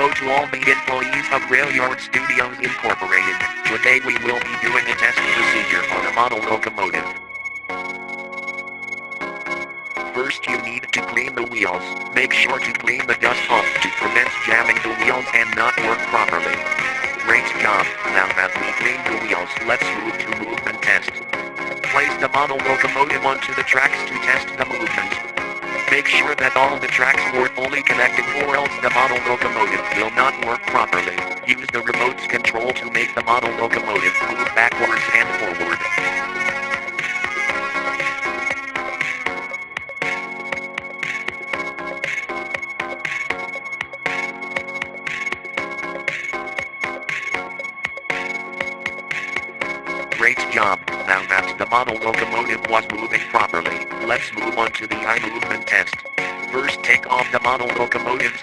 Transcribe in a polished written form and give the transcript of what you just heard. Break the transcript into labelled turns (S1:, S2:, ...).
S1: Hello to all the employees of Railyard Studios Incorporated. Today we will be doing a test procedure on a model locomotive. First you need to clean the wheels. Make sure to clean the dust off to prevent jamming the wheels and not work properly. Great job. Now that we cleaned the wheels, let's move to movement test. Place the model locomotive onto the tracks to test the movement. Make sure that all the tracks were fully connected or else the model locomotive will not work properly. Use the remote's control to make the model locomotive move backwards and forward. Great job. Now that the model locomotive was moving properly, let's move on to the eye movement test. First take off the model locomotive's